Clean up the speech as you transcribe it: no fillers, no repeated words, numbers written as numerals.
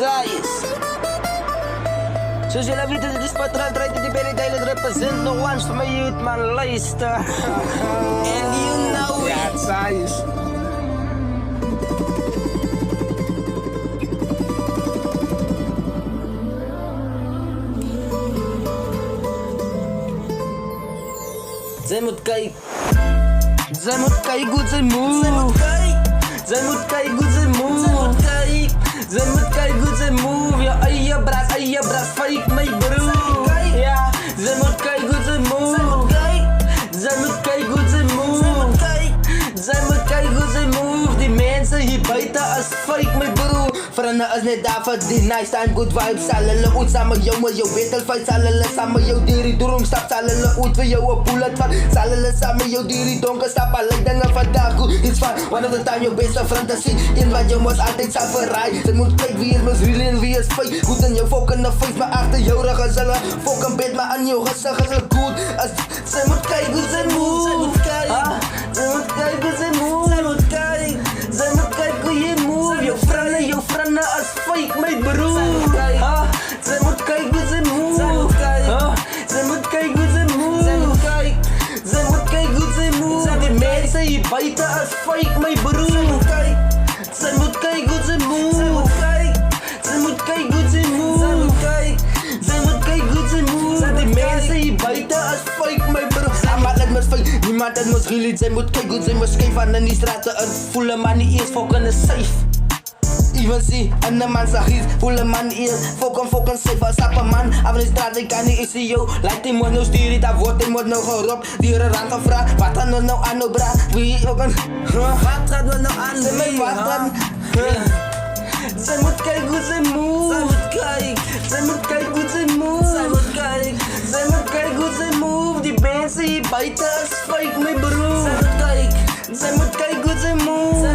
size. So sila vida to this patrol, try to defend it, I represent no one's for my youth man Leicester. And you know it. Yeah, size. Zij moet kijken. Zij moet kijken hoe zij move. Zij moet kijken hoe zij move. Zij moet kijken hoe zij move. Ja, eigen bras, fake my broer. Ja, zij moet kijken hoe zij move. Zij moet kijken hoe zij move. Zij moet kijken hoe zij move. Die mensen hier buiten als fake my broer. Vrienden is net daar voor die nice time, good vibes. Sal hulle uit samen jou met jou battle fight. Sal hulle samen jou die droom stap. Sal hulle uit vir jou een bullet van. Sal hulle samen jou die donker stap. Alle dinge vandaag goed. It's fun, one of the time jou beste fantasie. Een wat jou moest altijd sal verraai. Ze moet kyk wie is mis real en wie is fake. Goed in jou fok in de face, maar achter jou rug is hulle fok een bed, maar aan jou gezicht is hulle goed. Ze moet kyk hoe ze move. Ze moet kyk hoe ze move. Ze moet kyk. Ze moet kyk hoe je move. Jou vrienden as fake my broer. Ze moet kyk hoe ze move. Ze moet kyk hoe ze move. Ze moet kyk hoe ze move. Die mensen hier buiten as fake my broer. Ze moet kyk hoe ze move. Ze moet kyk hoe ze move. Ze moet kyk hoe ze move. Die mensen hier buiten as fake my broer. Allemaal het mis fake, niemand het mis really. Zij moet kyk hoe ze mis skyf aan in die straten. Het voele man niet eens fucking is safe. Even see, en de man zag iets, voele man eers. Fokken safe als een man. Af de straat, ik kan niet eens zien jou. Lijkt die moet nou sturen, dat wordt die moet nou geropt. Dieren rang gevraagd, wat gaat nou aan nou bra? Wie ook een... Wat gaat nou aan wie? Zij moet kijken hoe ze move. Zij moet kijken hoe ze move. Zij moet kijken hoe ze move. Die mensen hier buiten is fake, mijn broer. Zij moet kijken hoe ze move.